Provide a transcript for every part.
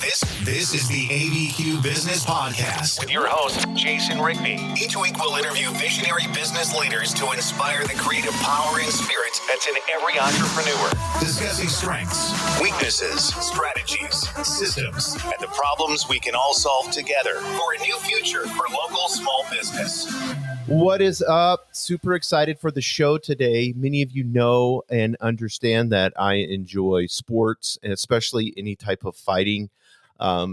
This is the ABQ Business Podcast with your host, Jason Rigby. Each week we'll interview visionary business leaders to inspire the creative power and spirit that's in every entrepreneur. Discussing strengths, weaknesses, strategies, systems, and the problems we can all solve together for a new future for local small business. What is up? Super excited for the show today. Many of you know and understand that I enjoy sports, and especially any type of fighting.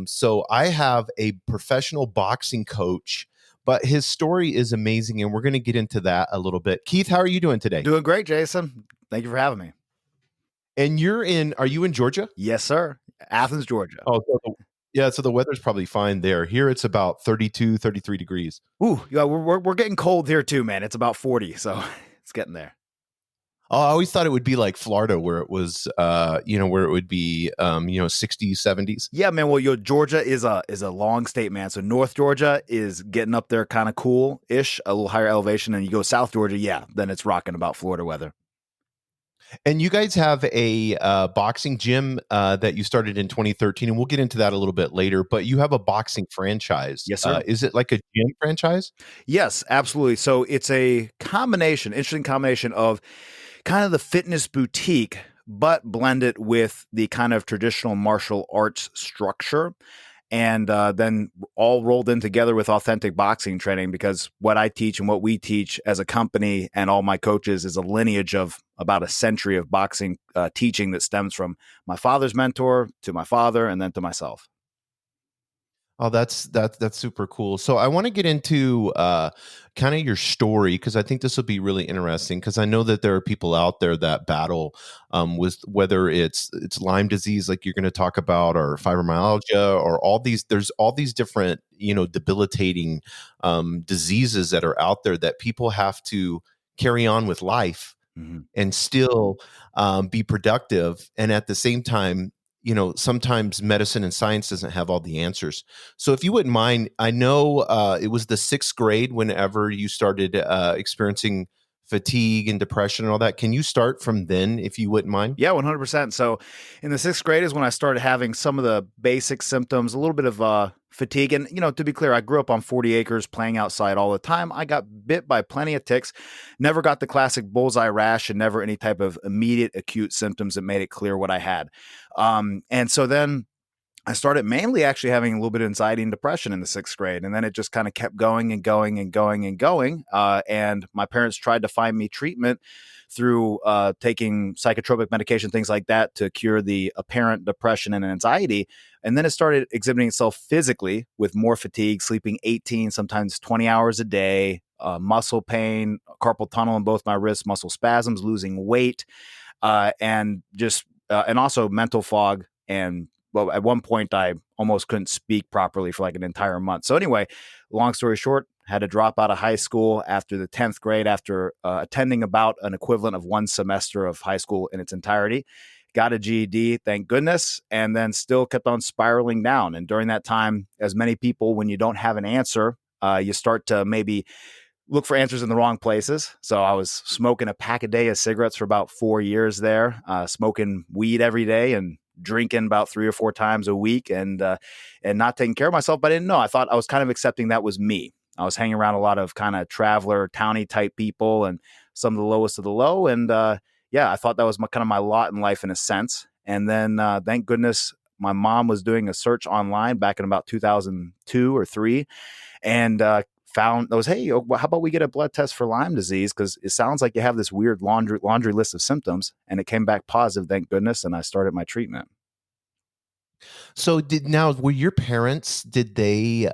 So I have a professional boxing coach, but his story is amazing, and we're going to get into that a little bit. Keith, how are you doing today? Doing great, Jason. Thank you for having me. And are you in Georgia? Yes, sir. Athens, Georgia. Oh, so the weather's probably fine there. Here it's about 32, 33 degrees. Ooh, yeah, we're getting cold here too, man. It's about 40, so it's getting there. Oh, I always thought it would be like Florida, where it was, where it would be, 60s, 70s. Yeah, man. Well, Georgia is a long state, man. So North Georgia is getting up there, kind of cool-ish, a little higher elevation, and you go South Georgia, yeah, then it's rocking about Florida weather. And you guys have a boxing gym that you started in 2013, and we'll get into that a little bit later. But you have a boxing franchise. Yes, sir. Is it like a gym franchise? Yes, absolutely. So it's a interesting combination of kind of the fitness boutique, but blend it with the kind of traditional martial arts structure. And then all rolled in together with authentic boxing training, because what I teach and what we teach as a company and all my coaches is a lineage of about a century of boxing teaching that stems from my father's mentor to my father and then to myself. Oh, that's super cool. So I want to get into kind of your story, because I think this will be really interesting, because I know that there are people out there that battle with whether it's Lyme disease, like you're going to talk about, or fibromyalgia, or there's all these different, debilitating diseases that are out there that people have to carry on with life and still be productive. And at the same time, sometimes medicine and science doesn't have all the answers. So if you wouldn't mind, I know it was the 6th grade whenever you started experiencing fatigue and depression and all that. Can you start from then, if you wouldn't mind? Yeah, 100%. So in the 6th grade is when I started having some of the basic symptoms, a little bit of fatigue. And, to be clear, I grew up on 40 acres playing outside all the time. I got bit by plenty of ticks, never got the classic bullseye rash, and never any type of immediate acute symptoms that made it clear what I had. And so then I started mainly actually having a little bit of anxiety and depression in the 6th grade. And then it just kind of kept going and going and going and going. And my parents tried to find me treatment through taking psychotropic medication, things like that, to cure the apparent depression and anxiety. And then it started exhibiting itself physically with more fatigue, sleeping 18, sometimes 20 hours a day, muscle pain, carpal tunnel in both my wrists, muscle spasms, losing weight, and also mental fog. And well, at one point I almost couldn't speak properly for like an entire month. So anyway, long story short, had to drop out of high school after the 10th grade, after attending about an equivalent of one semester of high school in its entirety. Got a GED, thank goodness, and then still kept on spiraling down. And during that time, as many people, when you don't have an answer, you start to maybe look for answers in the wrong places. So I was smoking a pack a day of cigarettes for about 4 years there, smoking weed every day, and drinking about 3 or 4 times a week, and not taking care of myself. But I didn't know. I thought I was kind of accepting that was me. I was hanging around a lot of kind of traveler, towny type people, and some of the lowest of the low. And I thought that was kind of my lot in life in a sense. And then thank goodness my mom was doing a search online back in about 2002 or 3, and found those, hey, how about we get a blood test for Lyme disease? Because it sounds like you have this weird laundry list of symptoms. And it came back positive, thank goodness. And I started my treatment. So were your parents, were they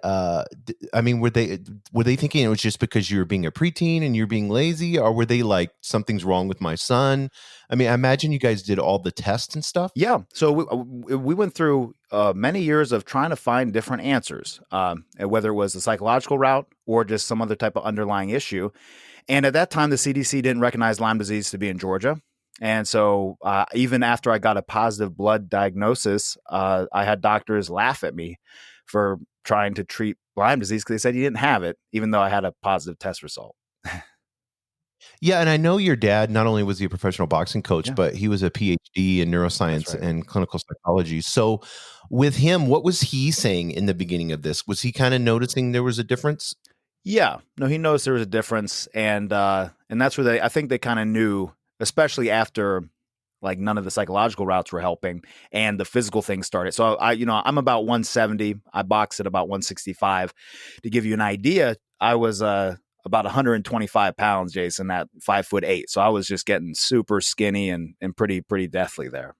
thinking it was just because you were being a preteen and you're being lazy, or were they like, something's wrong with my son? I mean, I imagine you guys did all the tests and stuff. Yeah. So we went through many years of trying to find different answers, whether it was the psychological route or just some other type of underlying issue. And at that time, the CDC didn't recognize Lyme disease to be in Georgia. And so even after I got a positive blood diagnosis, I had doctors laugh at me for trying to treat Lyme disease because they said you didn't have it, even though I had a positive test result. Yeah, and I know your dad, not only was he a professional boxing coach, but he was a PhD in neuroscience and clinical psychology. So with him, what was he saying in the beginning of this? Was he kind of noticing there was a difference? Yeah, no, he noticed there was a difference, and that's where I think they kind of knew, especially after like none of the psychological routes were helping and the physical thing started. So I'm about 170. I boxed at about 165. To give you an idea, I was about 125 pounds, Jason, at 5'8". So I was just getting super skinny and pretty deathly there.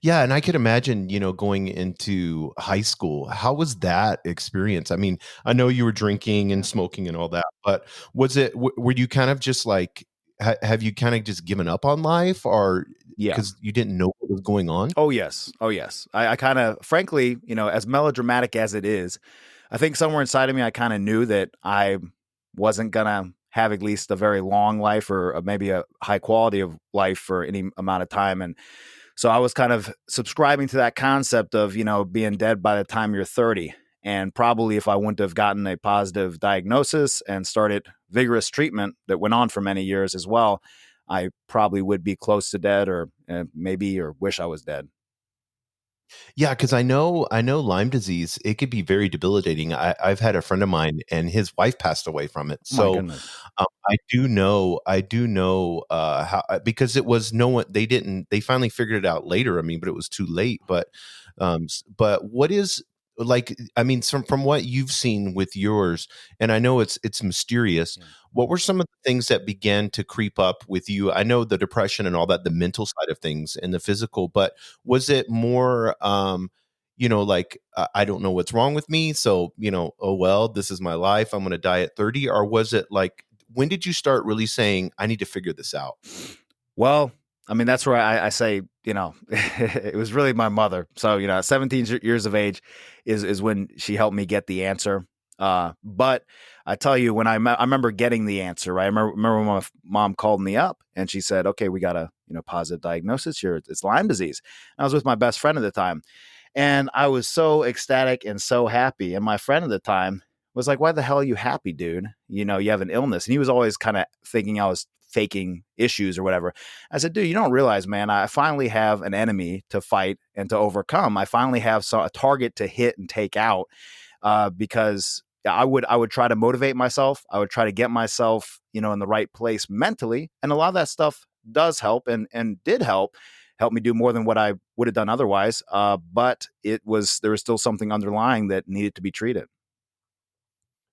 Yeah, and I could imagine, going into high school. How was that experience? I mean, I know you were drinking and smoking and all that, but were you kind of just like, have you kind of just given up on life, or Yeah. because you didn't know what was going on? Oh, yes. I kind of, frankly, as melodramatic as it is, I think somewhere inside of me, I kind of knew that I wasn't going to have at least a very long life or maybe a high quality of life for any amount of time. And so I was kind of subscribing to that concept of, being dead by the time you're 30. And probably if I wouldn't have gotten a positive diagnosis and started vigorous treatment that went on for many years as well, I probably would be close to dead or wish I was dead. Yeah, because I know Lyme disease, it could be very debilitating. I've had a friend of mine, and his wife passed away from it. My So goodness. I do know how, because it was no one, they finally figured it out later. I mean, but it was too late. But what is, like, I mean, from what you've seen with yours, and I know it's mysterious. Yeah. What were some of the things that began to creep up with you? I know the depression and all that, the mental side of things and the physical, but was it more, like, I don't know what's wrong with me, so, oh well, this is my life, I'm going to die at 30? Or was it like, when did you start really saying, I need to figure this out? Well, I mean, that's where I say, it was really my mother. So, at 17 years of age is when she helped me get the answer. But I tell you, when I remember getting the answer, right? I remember when my mom called me up and she said, okay, we got a, positive diagnosis here. It's Lyme disease. And I was with my best friend at the time. And I was so ecstatic and so happy. And my friend at the time was like, why the hell are you happy, dude? You have an illness. And he was always kind of thinking I was faking issues or whatever. I said, dude, you don't realize, man, I finally have an enemy to fight and to overcome. I finally have a target to hit and take out, because I would try to motivate myself. I would try to get myself, in the right place mentally. And a lot of that stuff does help and did help me do more than what I would have done otherwise. But there was still something underlying that needed to be treated.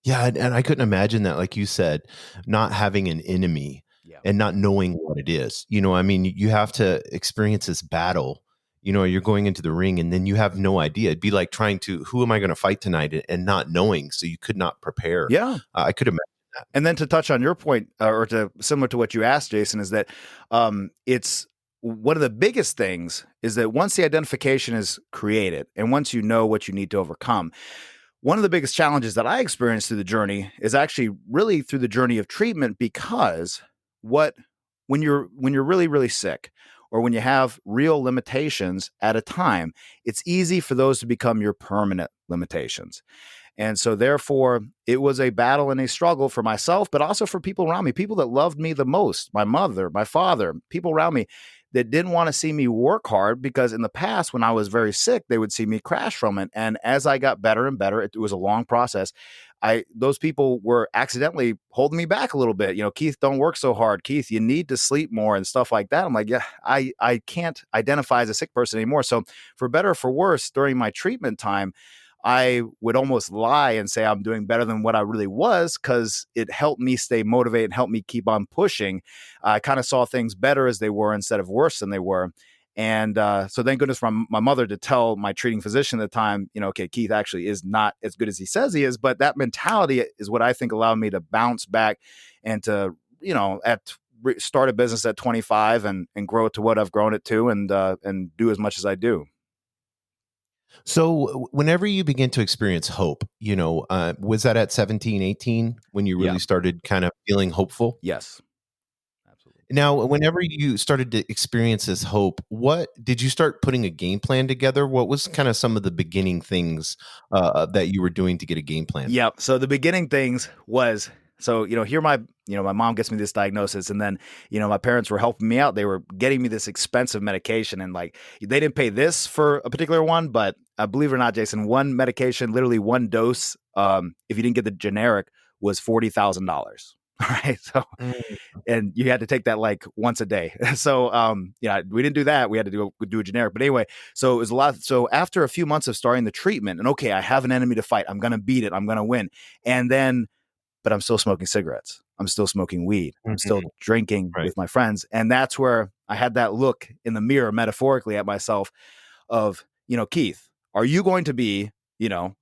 Yeah, and I couldn't imagine that, like you said, not having an enemy. Yeah. And not knowing what it is. I mean, you have to experience this battle. You're going into the ring and then you have no idea. It'd be like trying to, who am I going to fight tonight, and not knowing, so you could not prepare. Yeah. I could imagine that. And then to touch on your point, or to similar to what you asked, Jason, is that it's one of the biggest things is that once the identification is created and once you know what you need to overcome, one of the biggest challenges that I experienced through the journey is actually really through the journey of treatment, because when you're really, really sick, or when you have real limitations at a time, it's easy for those to become your permanent limitations. And so therefore, it was a battle and a struggle for myself, but also for people around me, people that loved me the most, my mother, my father, people around me that didn't want to see me work hard, because in the past, when I was very sick, they would see me crash from it. And as I got better and better, it was a long process. Those people were accidentally holding me back a little bit. Keith, don't work so hard. Keith, you need to sleep more and stuff like that. I'm like, yeah, I can't identify as a sick person anymore. So for better or for worse, during my treatment time, I would almost lie and say I'm doing better than what I really was, because it helped me stay motivated and helped me keep on pushing. I kind of saw things better as they were instead of worse than they were. And so thank goodness for my mother to tell my treating physician at the time, okay, Keith actually is not as good as he says he is. But that mentality is what I think allowed me to bounce back and to, start a business at 25 and grow it to what I've grown it to, and do as much as I do. So whenever you begin to experience hope, was that at 17, 18 when you really started kind of feeling hopeful? Yes. Absolutely. Now, whenever you started to experience this hope, what did you start putting a game plan together? What was kind of some of the beginning things that you were doing to get a game plan? Yeah. So the beginning things was So, here my mom gets me this diagnosis, and then, my parents were helping me out. They were getting me this expensive medication, and like, they didn't pay this for a particular one, but believe it or not, Jason, one medication, literally one dose, if you didn't get the generic, was $40,000. All right. So, and you had to take that like once a day. So, we didn't do that. We had to do a generic. But anyway, so it was a lot. So after a few months of starting the treatment, and okay, I have an enemy to fight. I'm going to beat it. I'm going to win. And then, but I'm still smoking cigarettes. I'm still smoking weed. I'm still drinking with my friends. And that's where I had that look in the mirror, metaphorically, at myself of, Keith, are you going to be,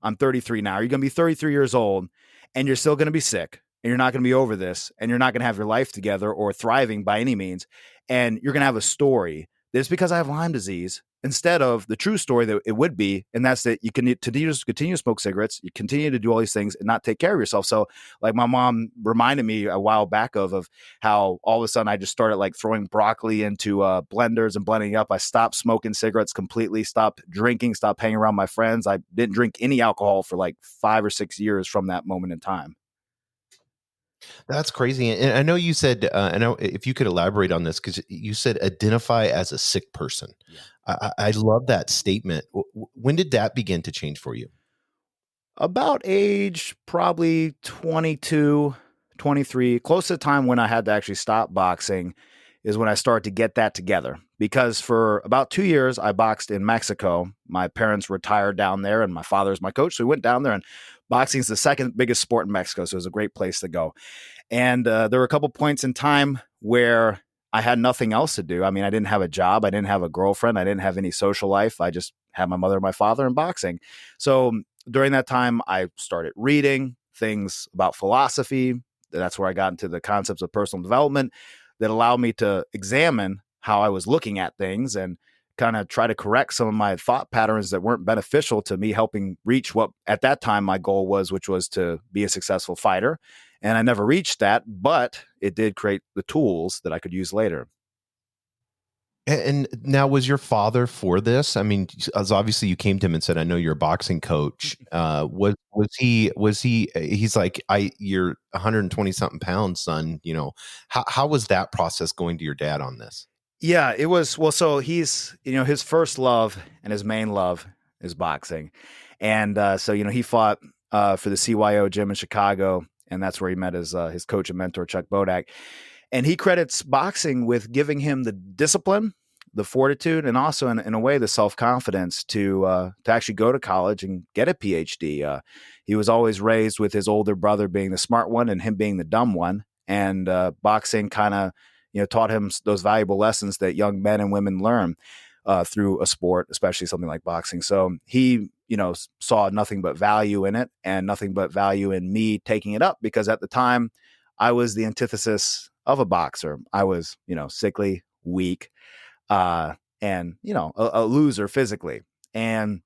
I'm 33 now. Are you going to be 33 years old and you're still going to be sick? And you're not going to be over this, and you're not going to have your life together or thriving by any means. And you're going to have a story that's because I have Lyme disease, instead of the true story that it would be. And that's that you can continue to smoke cigarettes, you continue to do all these things and not take care of yourself. So like my mom reminded me a while back of how all of a sudden I just started like throwing broccoli into blenders and blending it up. I stopped smoking cigarettes completely, stopped drinking, stopped hanging around my friends. I didn't drink any alcohol for like 5 or 6 years from that moment in time. That's crazy. And I know you said, I know if you could elaborate on this, because you said identify as a sick person. Yeah. I love that statement. When did that begin to change for you? About age probably 22, 23, close to the time when I had to actually stop boxing is when I started to get that together. Because for about 2 years, I boxed in Mexico. My parents retired down there, and my father's my coach. So we went down there, and boxing is the second biggest sport in Mexico. So it was a great place to go. And there were a couple points in time where I had nothing else to do. I mean, I didn't have a job. I didn't have a girlfriend. I didn't have any social life. I just had my mother and my father and boxing. So during that time, I started reading things about philosophy. That's where I got into the concepts of personal development that allowed me to examine how I was looking at things and kind of try to correct some of my thought patterns that weren't beneficial to me helping reach what at that time my goal was, which was to be a successful fighter. And I never reached that, but it did create the tools that I could use later. And now, was your father for this? I mean, as obviously you came to him and said, "I know you're a boxing coach." He's like, "You're 120 something pounds, son." How was that process going to your dad on this? Yeah, it was. Well, so he's, his first love and his main love is boxing. And so, he fought for the CYO gym in Chicago, and that's where he met his coach and mentor, Chuck Bodak. And he credits boxing with giving him the discipline, the fortitude, and also in a way, the self-confidence to actually go to college and get a PhD. He was always raised with his older brother being the smart one and him being the dumb one. And boxing kind of, taught him those valuable lessons that young men and women learn through a sport, especially something like boxing. So he, saw nothing but value in it and nothing but value in me taking it up, because at the time I was the antithesis of a boxer. I was, sickly, weak, and, a loser physically. And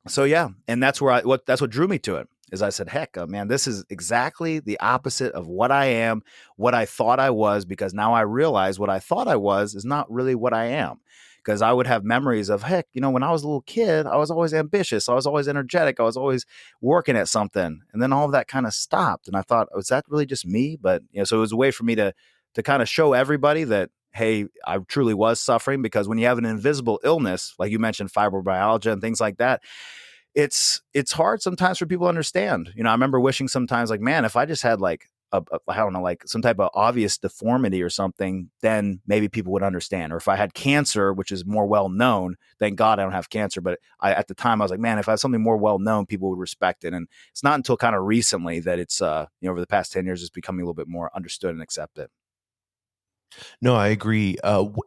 so, yeah. And that's where that's what drew me to it. Is I said, heck, man, this is exactly the opposite of what I am, what I thought I was, because now I realize what I thought I was is not really what I am. Because I would have memories of, heck, when I was a little kid, I was always ambitious. I was always energetic. I was always working at something. And then all of that kind of stopped. And I thought, was that really just me? But, so it was a way for me to kind of show everybody that, hey, I truly was suffering. Because when you have an invisible illness, like you mentioned, fibromyalgia and things like that, it's hard sometimes for people to understand. I remember wishing sometimes, like, man, if I just had like I don't know, like some type of obvious deformity or something, then maybe people would understand. Or if I had cancer, which is more well known, thank God I don't have cancer. But at the time I was like, man, if I had something more well known, people would respect it. And it's not until kind of recently that it's over the past 10 years, it's becoming a little bit more understood and accepted. No, I agree.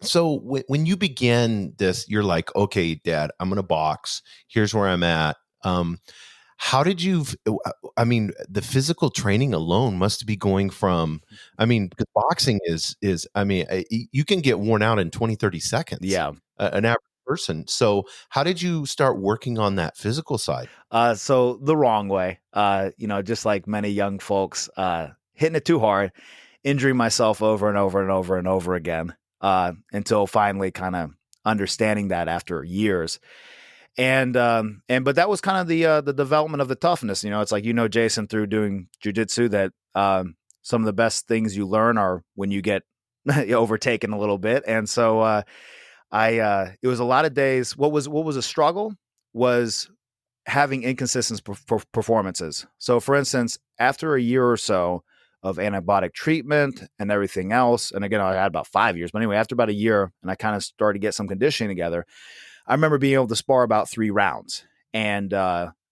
So when you began this, you're like, okay, Dad, I'm going to box. Here's where I'm at. How did you, the physical training alone must be going from, because boxing is, you can get worn out in 20, 30 seconds. Yeah. An average person. So how did you start working on that physical side? So the wrong way, just like many young folks, hitting it too hard, injuring myself over and over and over and over again, until finally kind of understanding that after years. But that was kind of the development of the toughness. It's like, Jason, through doing jujitsu, that some of the best things you learn are when you get overtaken a little bit. And so it was a lot of days. What was a struggle was having inconsistent performances. So, for instance, after a year or so of antibiotic treatment and everything else, and again, I had about 5 years, but anyway, after about a year, and I kind of started to get some conditioning together, I remember being able to spar about 3 rounds. And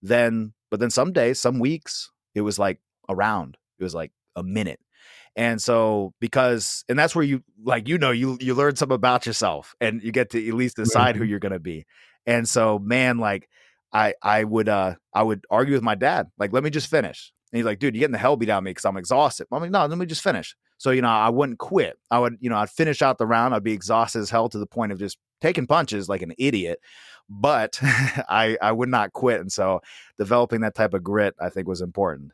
then some days, some weeks, it was like a round. It was like a minute. And so and that's where you learn something about yourself, and you get to at least decide who you're going to be. And so, man, like I would argue with my dad, like, let me just finish. And he's like, dude, you're getting the hell beat out of me because I'm exhausted. I'm like, no, let me just finish. So, I wouldn't quit. I'd finish out the round. I'd be exhausted as hell to the point of just taking punches like an idiot, but I would not quit. And so developing that type of grit, I think, was important.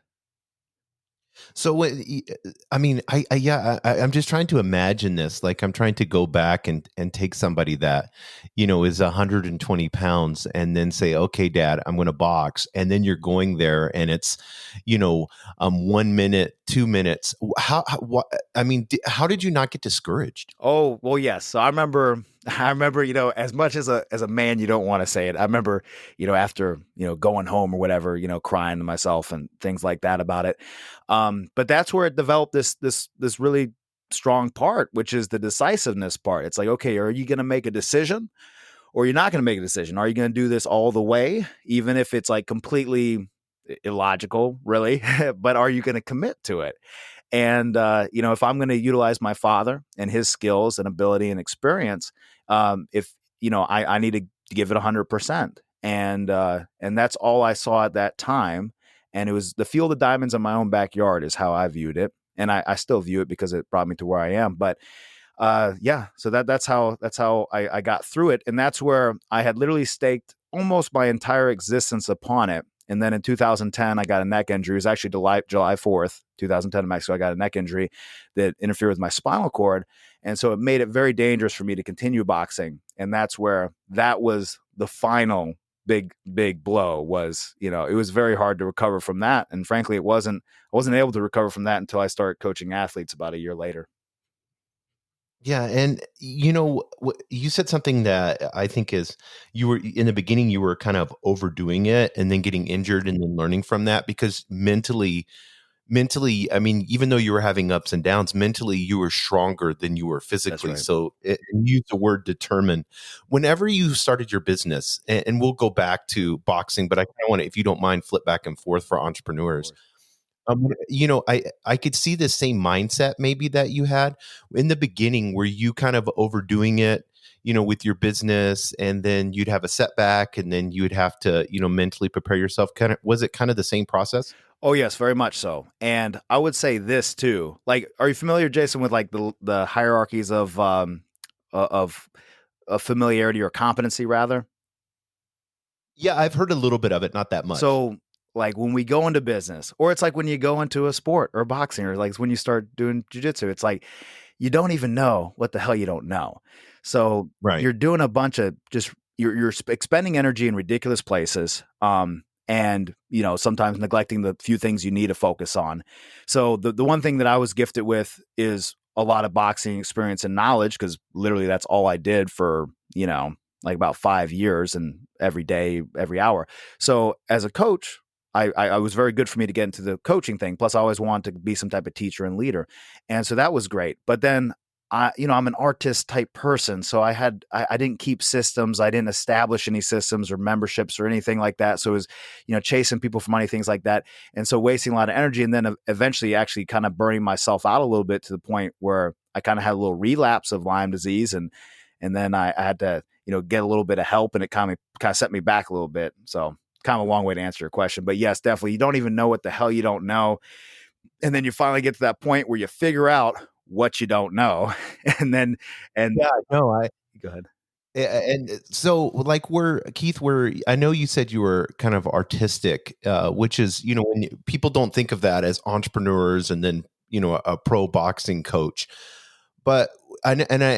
So, I mean, I'm just trying to imagine this. Like, I'm trying to go back and take somebody that, is 120 pounds and then say, okay, Dad, I'm going to box. And then you're going there and it's, 1 minute, 2 minutes. How did you not get discouraged? Oh, well, yes. So I remember, as much as a man, you don't want to say it. I remember, after, going home or whatever, crying to myself and things like that about it. But that's where it developed this really strong part, which is the decisiveness part. It's like, okay, are you going to make a decision or you're not going to make a decision? Are you going to do this all the way, even if it's like completely illogical, really? But are you going to commit to it? And, if I'm going to utilize my father and his skills and ability and experience, if, I need to give it 100%. And that's all I saw at that time. And it was the field of diamonds in my own backyard is how I viewed it. And I still view it because it brought me to where I am. But so that's how I got through it. And that's where I had literally staked almost my entire existence upon it. And then in 2010, I got a neck injury. It was actually July 4th, 2010 in Mexico. I got a neck injury that interfered with my spinal cord. And so it made it very dangerous for me to continue boxing. And that's where that was the final big blow was, it was very hard to recover from that. And frankly, I wasn't able to recover from that until I started coaching athletes about a year later. Yeah. And, you said something that I think is you were in the beginning, you were kind of overdoing it and then getting injured and then learning from that because mentally, I mean, even though you were having ups and downs, mentally you were stronger than you were physically. Right. So you use the word determined. Whenever you started your business, and we'll go back to boxing, but I kind of want to, if you don't mind, flip back and forth for entrepreneurs. I could see the same mindset maybe that you had in the beginning where you kind of overdoing it, with your business, and then you'd have a setback and then you would have to, mentally prepare yourself. Was it kind of the same process? Oh, yes, very much so. And I would say this too. Like, are you familiar, Jason, with like the hierarchies of familiarity or competency, rather? Yeah, I've heard a little bit of it, not that much. So, like when we go into business, or it's like when you go into a sport or boxing, or like when you start doing jiu-jitsu, it's like you don't even know what the hell you don't know. So Right. you're doing a bunch of just you're expending energy in ridiculous places. And sometimes neglecting the few things you need to focus on. So the one thing that I was gifted with is a lot of boxing experience and knowledge, because literally that's all I did for like about 5 years, and every day, every hour. So as a coach, I was very good for me to get into the coaching thing. Plus, I always wanted to be some type of teacher and leader, and so that was great. But then I'm an artist type person. So I didn't keep systems. I didn't establish any systems or memberships or anything like that. So it was, chasing people for money, things like that. And so wasting a lot of energy, and then eventually actually kind of burning myself out a little bit to the point where I kind of had a little relapse of Lyme disease. And then I had to, get a little bit of help, and it kind of set me back a little bit. So kind of a long way to answer your question, but yes, definitely. You don't even know what the hell you don't know. And then you finally get to that point where you figure out what you don't know. and Yeah, no, go ahead. And so, like, Keith, I know you said you were kind of artistic, which is, when people don't think of that as entrepreneurs and then, a pro boxing coach. But I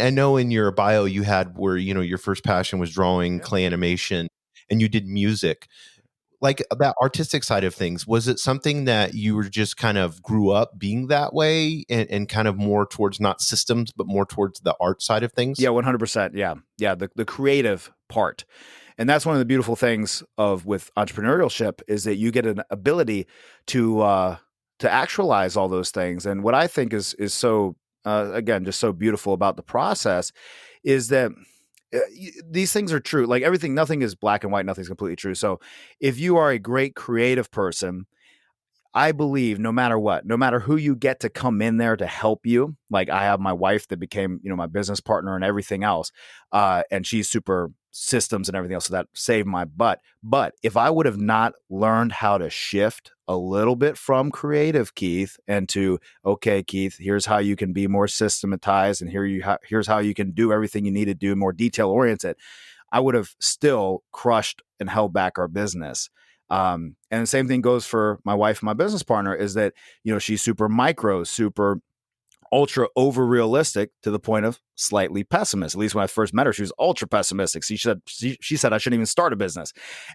know in your bio you had where, your first passion was drawing, clay animation, and you did music. like that artistic side of things, was it something that you were just kind of grew up being that way and kind of more towards not systems, but more towards the art side of things? Yeah, 100%. Yeah. Yeah. The creative part. And that's one of the beautiful things with entrepreneurship is that you get an ability to actualize all those things. And what I think is so, again, just so beautiful about the process is that these things are true. Like everything, nothing is black and white. Nothing's completely true. So if you are a great creative person, I believe no matter what, no matter who you get to come in there to help you, like I have my wife that became, my business partner and everything else. And she's super systems and everything else. So that saved my butt. But if I would have not learned how to shift a little bit from creative Keith and to, okay, Keith, here's how you can be more systematized. And here's how you can do everything you need to do more detail oriented. I would have still crushed and held back our business. And the same thing goes for my wife and my business partner is that, she's super micro, super ultra over realistic to the point of slightly pessimist. At least when I first met her, she was ultra pessimistic. She said I shouldn't even start a business.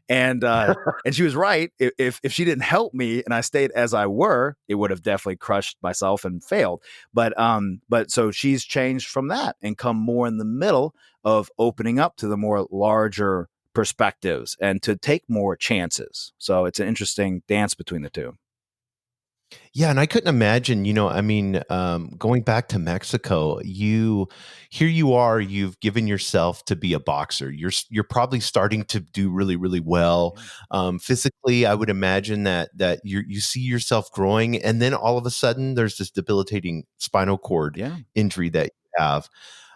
And, and she was right. If she didn't help me and I stayed as I were, it would have definitely crushed myself and failed. But so she's changed from that and come more in the middle of opening up to the more larger perspectives and to take more chances. So it's an interesting dance between the two. Yeah, and I couldn't imagine, going back to Mexico, here you are, you've given yourself to be a boxer. You're probably starting to do really, really well. Physically, I would imagine that you see yourself growing, and then all of a sudden there's this debilitating spinal cord injury that you have.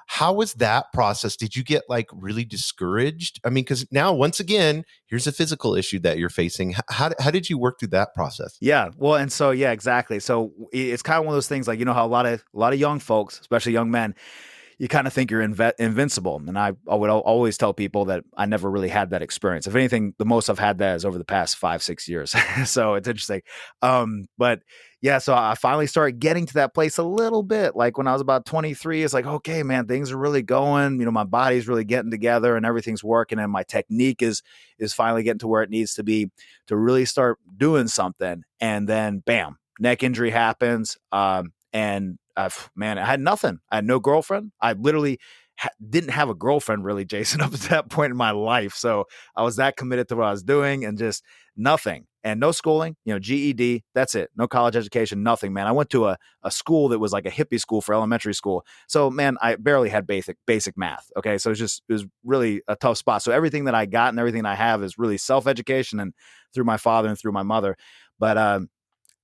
How was that process? Did you get like really discouraged? I mean, because now once again, here's a physical issue that you're facing. How did you work through that process? Yeah, well, and so exactly. So it's kind of one of those things like how a lot of young folks, especially young men, you kind of think you're invincible. And I would always tell people that I never really had that experience. If anything, the most I've had that is over the past 5-6 years. So it's interesting. But yeah, so I finally started getting to that place a little bit. Like when I was about 23, it's like, okay, man, things are really going, my body's really getting together and everything's working. And my technique is finally getting to where it needs to be to really start doing something. And then bam, neck injury happens. And man, I had nothing. I had no girlfriend. I literally didn't have a girlfriend really, Jason, up at that point in my life. So I was that committed to what I was doing and just nothing and no schooling, GED. That's it. No college education, nothing, man. I went to a school that was like a hippie school for elementary school. So man, I barely had basic math. Okay. So it was really a tough spot. So everything that I got and everything I have is really self-education and through my father and through my mother. But,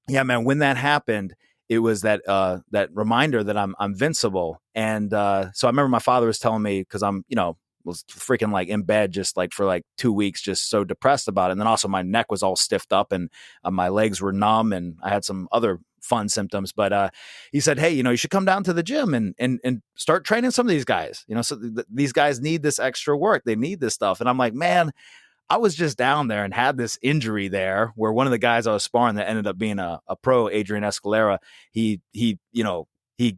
yeah, man, when that happened, it was that reminder that I'm invincible. And so I remember my father was telling me, because I'm, was freaking like in bed just like for like 2 weeks, just so depressed about it. And then also my neck was all stiffed up and my legs were numb and I had some other fun symptoms. But he said, hey, you should come down to the gym and start training some of these guys. So these guys need this extra work. They need this stuff. And I'm like, man, I was just down there and had this injury there where one of the guys I was sparring that ended up being a pro, Adrian Escalera, he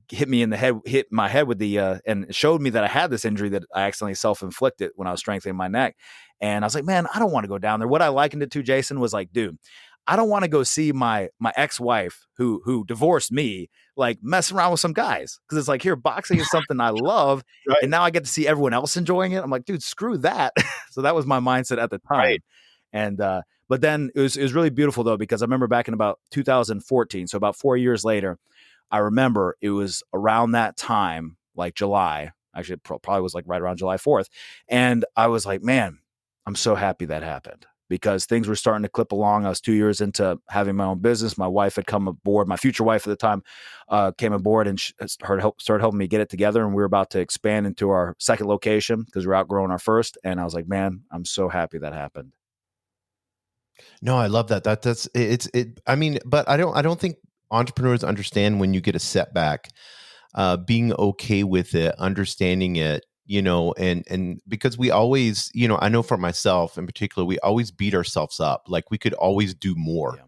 hit me in the head, hit my head with and showed me that I had this injury that I accidentally self-inflicted when I was strengthening my neck. And I was like, man, I don't want to go down there. What I likened it to, Jason, was like, dude, I don't want to go see my ex-wife who divorced me, like mess around with some guys. Cause it's like, here, boxing is something I love. Right. And now I get to see everyone else enjoying it. I'm like, dude, screw that. So that was my mindset at the time. Right. And, but then it was really beautiful though, because I remember back in about 2014. So about 4 years later, I remember it was around that time, like July, actually probably was like right around July 4th. And I was like, man, I'm so happy that happened. Because things were starting to clip along. I was 2 years into having my own business. My wife had come aboard. My future wife at the time came aboard and started helping me get it together. And we were about to expand into our second location because we were outgrowing our first. And I was like, man, I'm so happy that happened. No, I love that. That's it. I mean, but I don't think entrepreneurs understand when you get a setback, being okay with it, understanding it. And because we always, I know for myself in particular, we always beat ourselves up. Like we could always do more,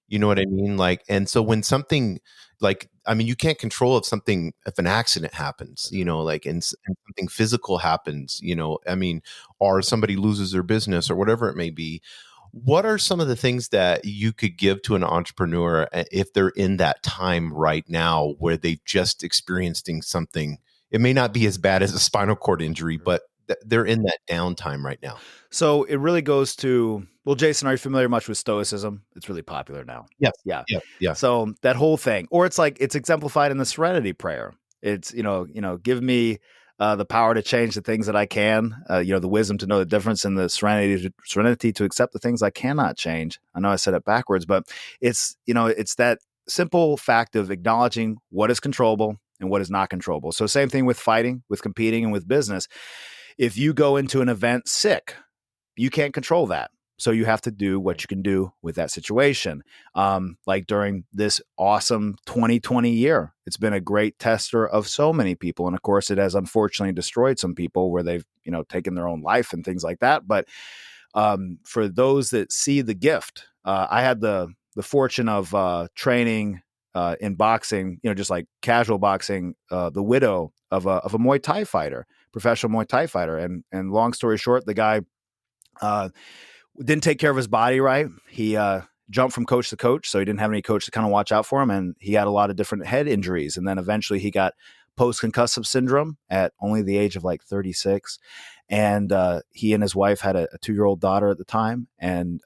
you know what I mean? Like, and so when something you can't control if an accident happens, like, and something physical happens, or somebody loses their business or whatever it may be, What are some of the things that you could give to an entrepreneur if they're in that time right now where they've just experiencing something? It may not be as bad as a spinal cord injury, but they're in that downtime right now. So it really goes to, well, Jason, are you familiar much with Stoicism? It's really popular now. Yes. Yeah. Yeah. So that whole thing, or it's like, it's exemplified in the Serenity Prayer. It's, give me the power to change the things that I can, the wisdom to know the difference, and the serenity to accept the things I cannot change. I know I said it backwards, but it's that simple fact of acknowledging what is controllable and what is not controllable. So same thing with fighting, with competing, and with business. If you go into an event sick, you can't control that. So you have to do what you can do with that situation. Like during this awesome 2020 year, it's been a great tester of so many people. And of course, it has unfortunately destroyed some people where they've, taken their own life and things like that. But for those that see the gift, I had the fortune of training in boxing, just like casual boxing, the widow of a Muay Thai fighter, professional Muay Thai fighter. And long story short, the guy didn't take care of his body right. He jumped from coach to coach, so he didn't have any coach to kind of watch out for him, and he had a lot of different head injuries. And then eventually he got post-concussive syndrome at only the age of like 36. And he and his wife had a 2-year-old daughter at the time, and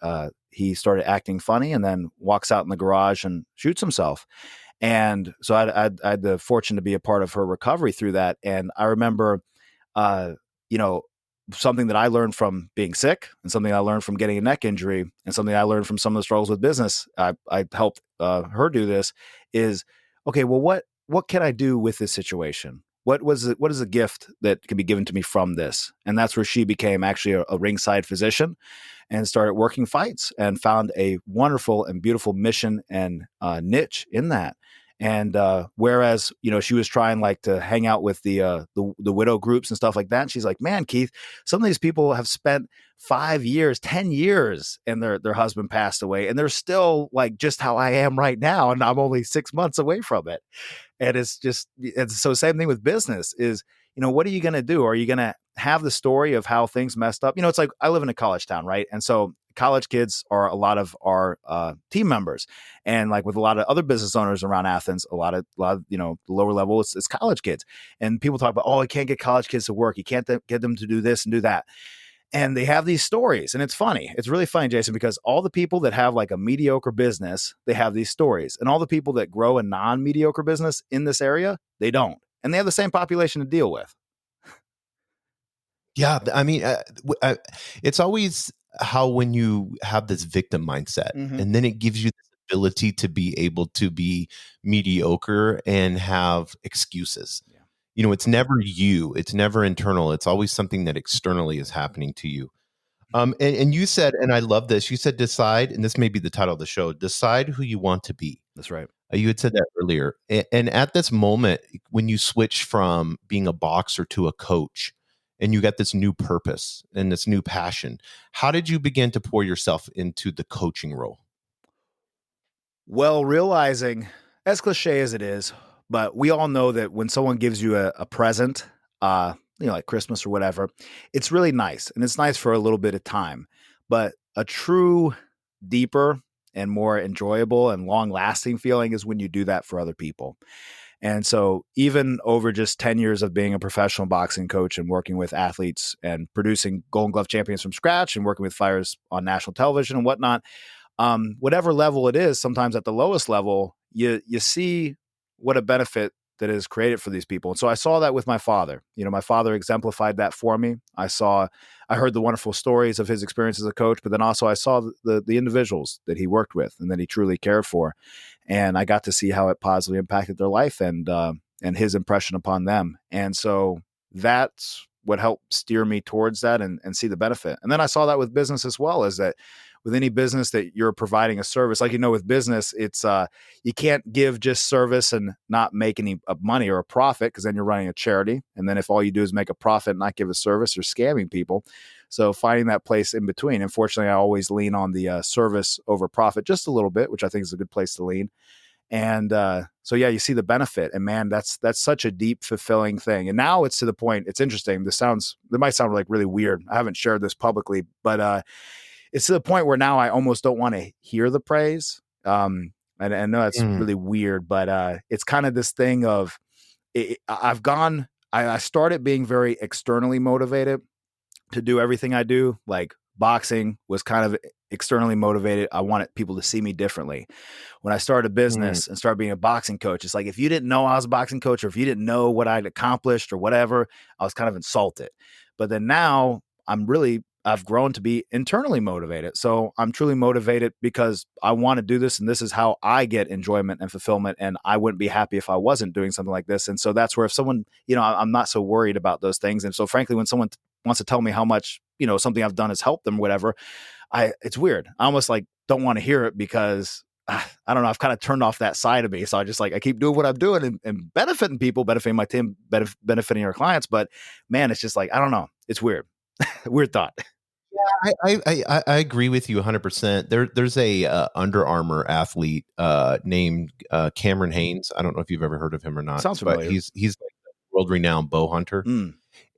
he started acting funny and then walks out in the garage and shoots himself. And so I had the fortune to be a part of her recovery through that. And I remember, something that I learned from being sick, and something I learned from getting a neck injury, and something I learned from some of the struggles with business. I helped her do this is, okay, well, what can I do with this situation? What is a gift that can be given to me from this? And that's where she became actually a ringside physician and started working fights and found a wonderful and beautiful mission and niche in that. And whereas, she was trying like to hang out with the widow groups and stuff like that. And she's like, man, Keith, some of these people have spent 5 years, 10 years, and their husband passed away, and they're still like just how I am right now. And I'm only 6 months away from it. And it's so same thing with business is, what are you going to do? Are you going to have the story of how things messed up? It's like, I live in a college town, right? And so college kids are a lot of our team members, and like with a lot of other business owners around Athens, a lot of the lower level, it's college kids. And people talk about, oh, I can't get college kids to work. You can't get them to do this and do that. And they have these stories, and it's funny. It's really funny, Jason, because all the people that have like a mediocre business, they have these stories, and all the people that grow a non-mediocre business in this area, they don't, and they have the same population to deal with. Yeah, I mean, it's always how when you have this victim mindset, and then it gives you this ability to be able to be mediocre and have excuses. Yeah. It's never you. It's never internal. It's always something that externally is happening to you. And you said, and I love this, you said decide, and this may be the title of the show, decide who you want to be. That's right. You had said that earlier. And at this moment, when you switch from being a boxer to a coach, and you got this new purpose and this new passion, how did you begin to pour yourself into the coaching role? Well, realizing, as cliche as it is, but we all know that when someone gives you a present, like Christmas or whatever, it's really nice. And it's nice for a little bit of time. But a true, deeper, and more enjoyable and long-lasting feeling is when you do that for other people. And so even over just 10 years of being a professional boxing coach and working with athletes and producing Golden Glove champions from scratch and working with fighters on national television and whatnot, whatever level it is, sometimes at the lowest level, you see what a benefit that is created for these people. And so I saw that with my father. My father exemplified that for me. I heard the wonderful stories of his experience as a coach, but then also I saw the individuals that he worked with and that he truly cared for. And I got to see how it positively impacted their life and his impression upon them. And so that's what helped steer me towards that and see the benefit. And then I saw that with business as well, is that with any business that you're providing a service, like, with business, it's you can't give just service and not make any money or a profit, because then you're running a charity. And then if all you do is make a profit and not give a service, you're scamming people. So finding that place in between. Unfortunately, I always lean on the service over profit just a little bit, which I think is a good place to lean. And so, yeah, you see the benefit, and man, that's such a deep, fulfilling thing. And now it's to the point, it's interesting. That might sound like really weird. I haven't shared this publicly, but it's to the point where now I almost don't want to hear the praise. And I know that's really weird, but it's kind of this thing of I started being very externally motivated to do everything I do. Like boxing was kind of externally motivated. I wanted people to see me differently. When I started a business and started being a boxing coach, it's like, if you didn't know I was a boxing coach, or if you didn't know what I'd accomplished or whatever, I was kind of insulted. But then now I've grown to be internally motivated. So I'm truly motivated because I want to do this, and this is how I get enjoyment and fulfillment. And I wouldn't be happy if I wasn't doing something like this. And so that's where, if someone, I'm not so worried about those things. And so frankly, when someone wants to tell me how much, something I've done has helped them, whatever, it's weird. I almost like don't want to hear it because I don't know. I've kind of turned off that side of me. So I keep doing what I'm doing and benefiting people, benefiting my team, benefiting our clients. But man, it's just like, I don't know. It's weird. Weird thought. Yeah, I agree with you 100%. There's a Under Armour athlete named Cameron Haynes. I don't know if you've ever heard of him or not. Sounds familiar. But he's like a world-renowned bow hunter.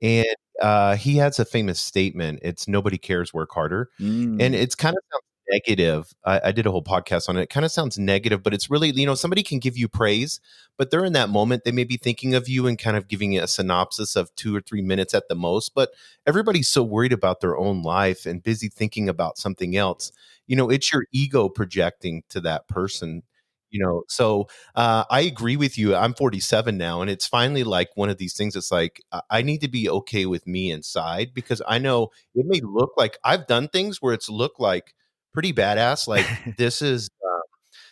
And he has a famous statement. It's "Nobody cares, work harder." And it's kind of sounds negative. I did a whole podcast on it. It kind of sounds negative, but it's really, somebody can give you praise, but they're in that moment. They may be thinking of you and kind of giving you a synopsis of 2 or 3 minutes at the most. But everybody's so worried about their own life and busy thinking about something else. It's your ego projecting to that person. So I agree with you. I'm 47 now, and it's finally like one of these things. It's like I need to be okay with me inside, because I know it may look like I've done things where it's looked like pretty badass. Like this is,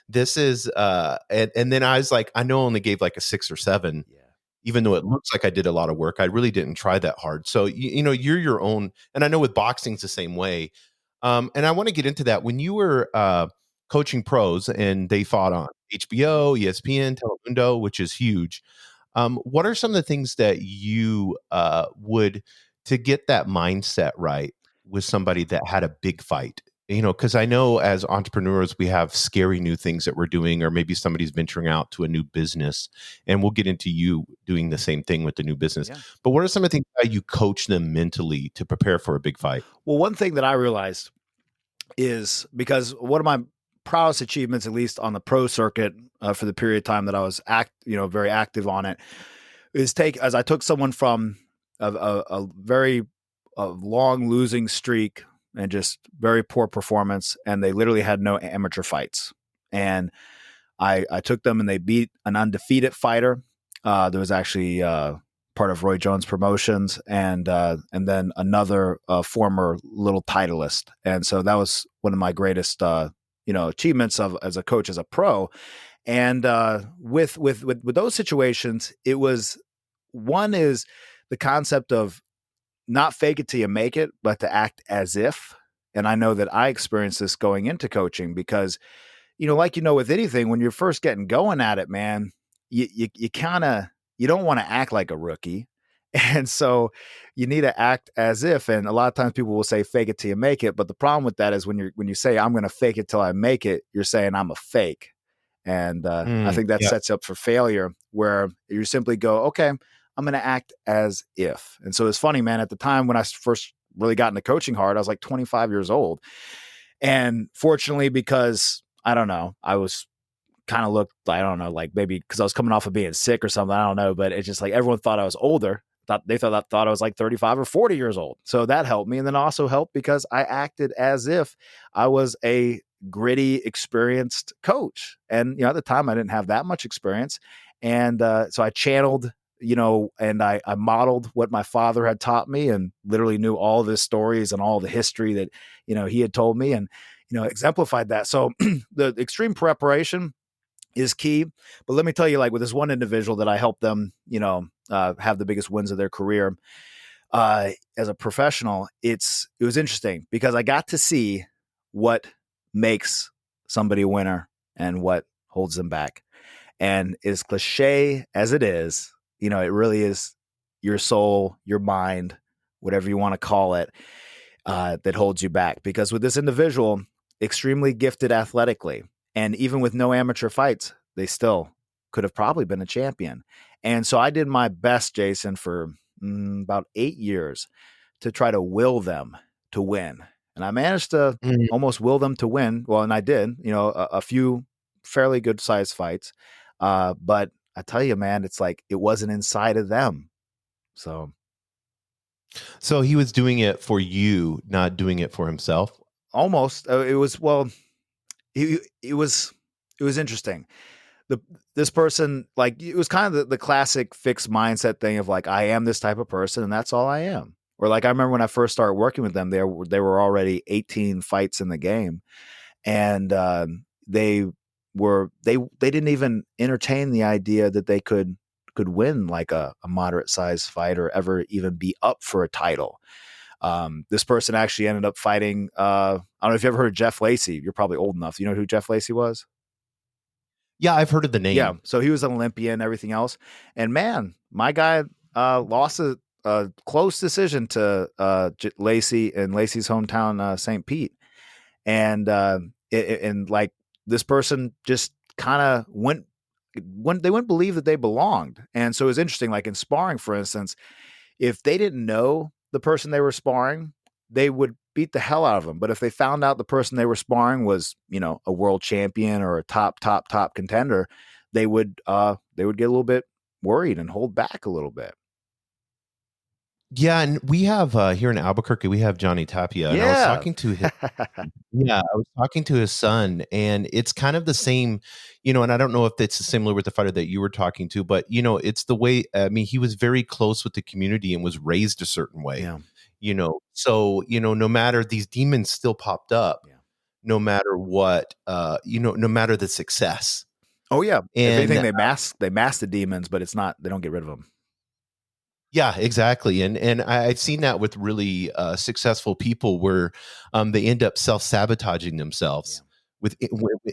and then I was like, I know I only gave like a 6 or 7, even though it looks like I did a lot of work. I really didn't try that hard. So, you're your own. And I know with boxing, it's the same way. And I want to get into that. When you were coaching pros and they fought on HBO, ESPN, Telemundo, which is huge. What are some of the things that you would, to get that mindset right with somebody that had a big fight? Because I know as entrepreneurs, we have scary new things that we're doing, or maybe somebody's venturing out to a new business, and we'll get into you doing the same thing with the new business. Yeah. But what are some of the things that you coach them mentally to prepare for a big fight? Well, one thing that I realized is, because one of my proudest achievements, at least on the pro circuit, for the period of time that I was very active on it, is as I took someone from a very long losing streak and just very poor performance, and they literally had no amateur fights. And I took them and they beat an undefeated fighter. There was actually part of Roy Jones Promotions, and then another former little titleist. And so that was one of my greatest achievements as a coach, as a pro. And with those situations, it was, one is the concept of not fake it till you make it, but to act as if. And I know that I experienced this going into coaching, because, with anything, when you're first getting going at it, man, you don't want to act like a rookie. And so you need to act as if. And a lot of times people will say, fake it till you make it. But the problem with that is when you say, I'm going to fake it till I make it, you're saying I'm a fake. And I think that sets up for failure, where you simply go, okay, I'm going to act as if. And so it's funny, man, at the time when I first really got into coaching hard, I was like 25 years old. And fortunately, because I don't know, I was kind of looked, I don't know, like maybe because I was coming off of being sick or something, I don't know, but it's just like everyone thought I was older. They thought I was like 35 or 40 years old. So that helped me. And then also helped because I acted as if I was a gritty, experienced coach. And, at the time I didn't have that much experience. And so I channeled, and I modeled what my father had taught me, and literally knew all of his stories and all the history that, he had told me, and, exemplified that. So the extreme preparation is key. But let me tell you, like with this one individual that I helped them, have the biggest wins of their career, as a professional, it was interesting because I got to see what makes somebody a winner and what holds them back. And as cliche as it is, it really is your soul, your mind, whatever you want to call it, that holds you back. Because with this individual, extremely gifted athletically, and even with no amateur fights, they still could have probably been a champion. And so I did my best, Jason, for about 8 years to try to will them to win. And I managed to Mm. almost will them to win. Well, and I did, a few fairly good sized fights. But I tell you, man, it's like it wasn't inside of them. So So he was doing it for you, not doing it for himself. almost it was it was interesting. This person, like, it was kind of the classic fixed mindset thing of like, I am this type of person and that's all I am. Or like, I remember when I first started working with them, they were already 18 fights in the game. And they didn't even entertain the idea that they could win like a moderate sized fight or ever even be up for a title. This person actually ended up fighting. I don't know if you ever heard of Jeff Lacey. You're probably old enough. You know who Jeff Lacey was? Yeah, I've heard of the name. Yeah. So he was an Olympian and everything else. And man, my guy lost a close decision to Lacey in Lacey's hometown, St. Pete. And and like this person just kind of they wouldn't believe that they belonged. And so it was interesting, like in sparring, for instance, if they didn't know the person they were sparring, they would beat the hell out of them. But if they found out the person they were sparring was, a world champion or a top contender, they would get a little bit worried and hold back a little bit. Yeah, and we have here in Albuquerque, we have Johnny Tapia. And I was talking to his I was talking to his son, and it's kind of the same, and I don't know if it's similar with the fighter that you were talking to, but it's the way, I mean, he was very close with the community and was raised a certain way. Yeah. So, no matter, these demons still popped up, no matter what, no matter the success. Oh yeah. And if anything, they mask the demons, but it's not, they don't get rid of them. Yeah, exactly. And I've seen that with really successful people where they end up self-sabotaging themselves with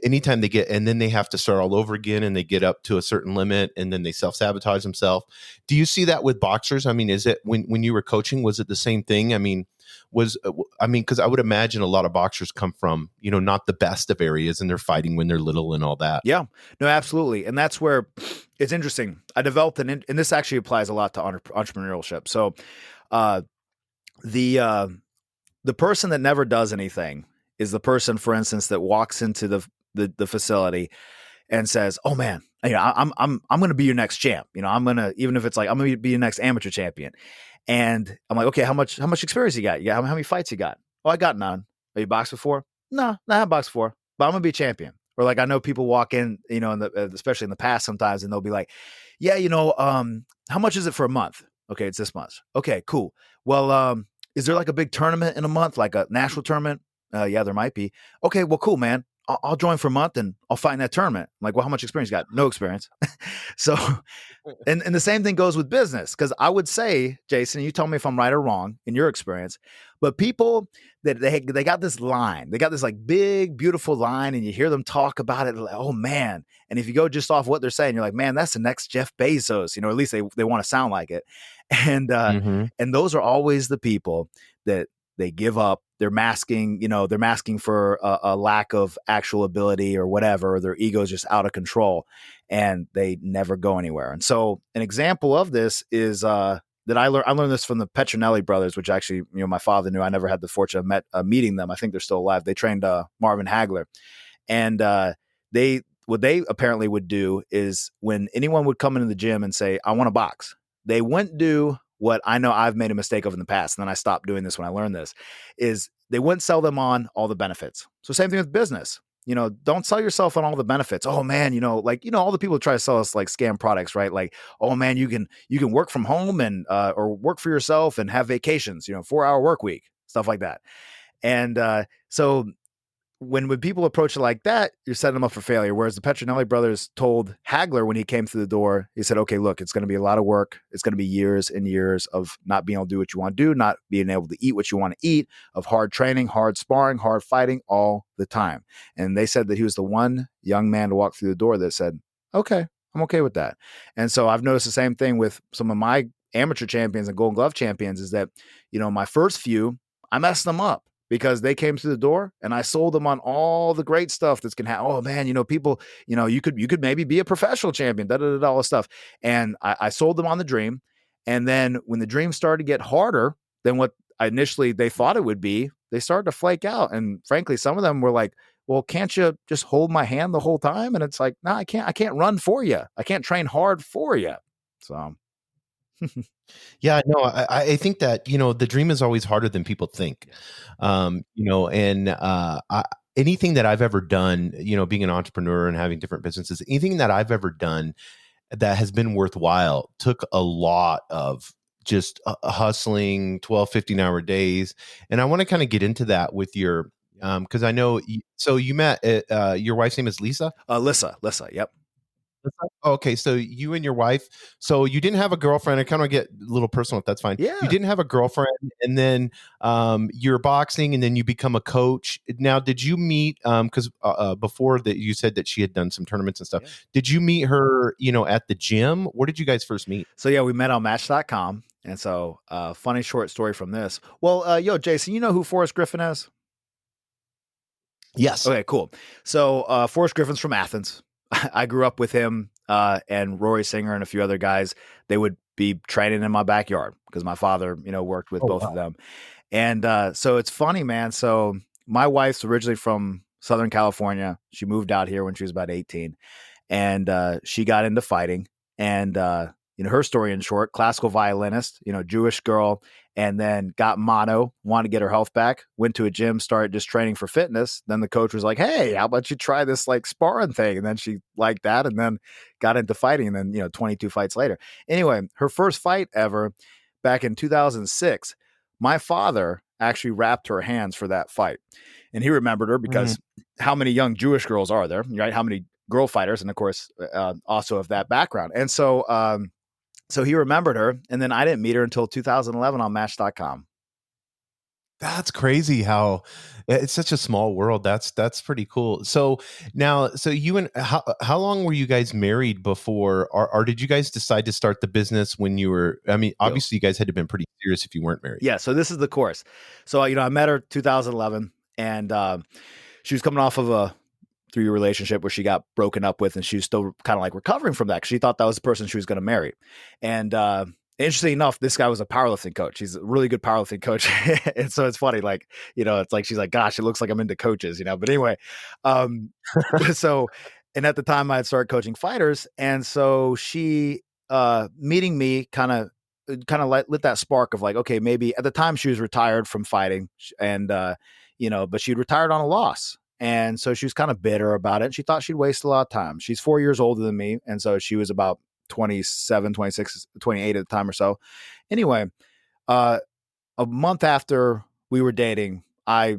anytime they get, and then they have to start all over again, and they get up to a certain limit and then they self-sabotage themselves. Do you see that with boxers? I mean, is it when you were coaching, was it the same thing? I mean, because I would imagine a lot of boxers come from, not the best of areas, and they're fighting when they're little and all that. Yeah, no, absolutely. And that's where it's interesting. I developed and this actually applies a lot to entrepreneurship. So the person that never does anything is the person, for instance, that walks into the facility and says, "Oh man, I'm going to be your next champ. I'm going to, even if it's like, I'm going to be your next amateur champion." And I'm like, "Okay, how much experience you got? You got how many fights you got?" "Oh, I got none." "Have you boxed before?" "No, I haven't boxed before, but I'm going to be a champion." Or like, I know people walk in, especially in the past sometimes, and they'll be like, "Yeah, how much is it for a month?" "Okay, it's this much." "Okay, cool. Well, is there like a big tournament in a month, like a national tournament?" "Yeah, there might be." "Okay, well, cool, man. I'll join for a month and I'll fight in that tournament." I'm like, "Well, how much experience you got?" "No experience." So, and the same thing goes with business. Cause I would say, Jason, you tell me if I'm right or wrong in your experience, but people that they got this line, they got this like big, beautiful line, and you hear them talk about it. Like, oh man. And if you go just off what they're saying, you're like, man, that's the next Jeff Bezos, at least they want to sound like it. And, and those are always the people that they give up. They're masking, they're masking for a lack of actual ability or whatever, or their ego is just out of control and they never go anywhere. And so an example of this is that I learned this from the Petronelli brothers, which actually, my father knew. I never had the fortune of meeting them. I think they're still alive. They trained Marvin Hagler. And what they apparently would do is when anyone would come into the gym and say, "I want to box," they wouldn't do what I know I've made a mistake of in the past, and then I stopped doing this when I learned this, is they wouldn't sell them on all the benefits. So same thing with business. Don't sell yourself on all the benefits. "Oh man, all the people try to sell us like scam products, right? Like, "Oh man, you can work from home and or work for yourself and have vacations, 4-hour work week," stuff like that. And so when people approach it like that, you're setting them up for failure. Whereas the Petronelli brothers told Hagler when he came through the door, he said, "Okay, look, it's going to be a lot of work. It's going to be years and years of not being able to do what you want to do, not being able to eat what you want to eat, of hard training, hard sparring, hard fighting all the time." And they said that he was the one young man to walk through the door that said, "Okay, I'm okay with that." And so I've noticed the same thing with some of my amateur champions and Golden Glove champions is that, my first few, I messed them up, because they came through the door and I sold them on all the great stuff that's going to happen. "Oh man, people, you could maybe be a professional champion, all this stuff." And I sold them on the dream. And then when the dream started to get harder than what initially they thought it would be, they started to flake out. And frankly, some of them were like, well, can't you just hold my hand the whole time? And it's like, no, I can't run for you. I can't train hard for you. So Yeah, no, I think that, the dream is always harder than people think. And anything that I've ever done, being an entrepreneur and having different businesses, anything that I've ever done that has been worthwhile took a lot of just hustling 12, 15-hour days. And I want to kind of get into that with your, because I know, so you met, your wife's name is Lissa? Lissa, yep. Okay, so you and your wife, so you didn't have a girlfriend. I kind of get a little personal if that's fine. Yeah. You didn't have a girlfriend, and then you're boxing, and then you become a coach. Now, did you meet, because before that you said that she had done some tournaments and stuff. Yeah. Did you meet her, at the gym? Where did you guys first meet? So yeah, we met on Match.com. And so funny short story from this. Well, Jason, you know who Forrest Griffin is? Yes. Okay, cool. So Forrest Griffin's from Athens. I grew up with him and Rory Singer and a few other guys. They would be training in my backyard because my father, worked with both of them. And so it's funny, man. So my wife's originally from Southern California. She moved out here when she was about 18, and she got into fighting. And her story in short: classical violinist, Jewish girl, and then got mono, wanted to get her health back, went to a gym, started just training for fitness. Then the coach was like, hey, how about you try this like sparring thing? And then she liked that and then got into fighting. And then, 22 fights later. Anyway, her first fight ever back in 2006, my father actually wrapped her hands for that fight. And he remembered her because how many young Jewish girls are there, right? How many girl fighters? And of course, also of that background. And so, so he remembered her, and then I didn't meet her until 2011 on Match.com. That's crazy how it's such a small world. That's pretty cool. So now, how long were you guys married before, or did you guys decide to start the business when you were, obviously you guys had to have been pretty serious if you weren't married. Yeah. So this is the course. So, I met her 2011, and she was coming off of a 3-year relationship where she got broken up with, and she was still kind of like recovering from that because she thought that was the person she was going to marry. And interestingly enough, this guy was a powerlifting coach. He's a really good powerlifting coach. And so it's funny, like, it's like she's like, gosh, it looks like I'm into coaches, But anyway, so, and at the time I had started coaching fighters, and so she meeting me kind of lit that spark of like, okay, maybe at the time she was retired from fighting, and but she'd retired on a loss. And so she was kind of bitter about it. She thought she'd waste a lot of time. She's 4 years older than me. And so she was about 27, 26, 28 at the time or so. Anyway, a month after we were dating, I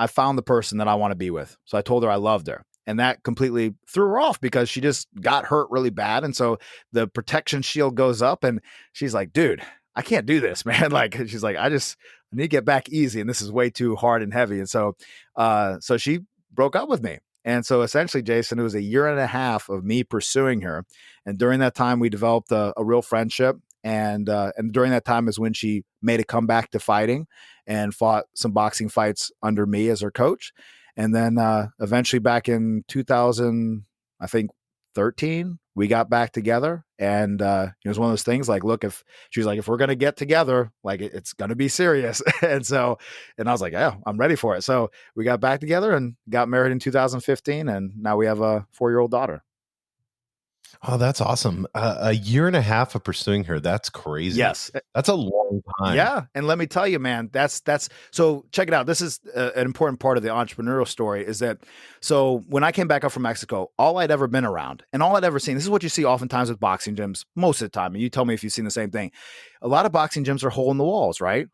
found the person that I want to be with. So I told her I loved her. And that completely threw her off because she just got hurt really bad. And so the protection shield goes up and she's like, dude, I can't do this, man. Like, she's like, I need to get back easy. And this is way too hard and heavy. And so, so she broke up with me. And so essentially, Jason, it was 1.5 years of me pursuing her. And during that time, we developed a real friendship. And during that time is when she made a comeback to fighting and fought some boxing fights under me as her coach. And then eventually back in 2013, we got back together. And it was one of those things like, look, if we're going to get together, like it's going to be serious. and I was like, yeah, I'm ready for it. So we got back together and got married in 2015. And now we have a 4-year-old daughter. Oh, that's awesome. 1.5 years of pursuing her. That's crazy. Yes. That's a long time. Yeah. And let me tell you, man, that's, so check it out. This is an important part of the entrepreneurial story is that, so when I came back up from Mexico, all I'd ever been around and all I'd ever seen, this is what you see oftentimes with boxing gyms, most of the time. And you tell me if you've seen the same thing. A lot of boxing gyms are hole in the walls, right?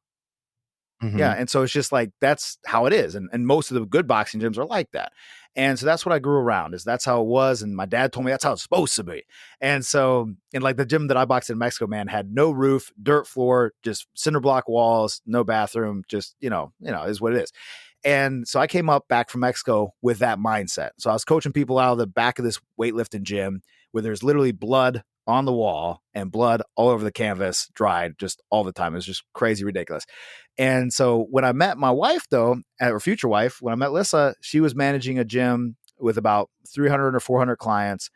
Mm-hmm. Yeah. And so it's just like, that's how it is. And most of the good boxing gyms are like that. And so that's what I grew around is that's how it was. And my dad told me that's how it's supposed to be. And so, and like the gym that I boxed in Mexico, man, had no roof, dirt floor, just cinder block walls, no bathroom, just, is what it is. And so I came up back from Mexico with that mindset. So I was coaching people out of the back of this weightlifting gym where there's literally blood on the wall and blood all over the canvas, dried just all the time. It was just crazy, ridiculous. And so when I met my wife, though, or future wife, when I met Lissa, she was managing a gym with about 300 or 400 clients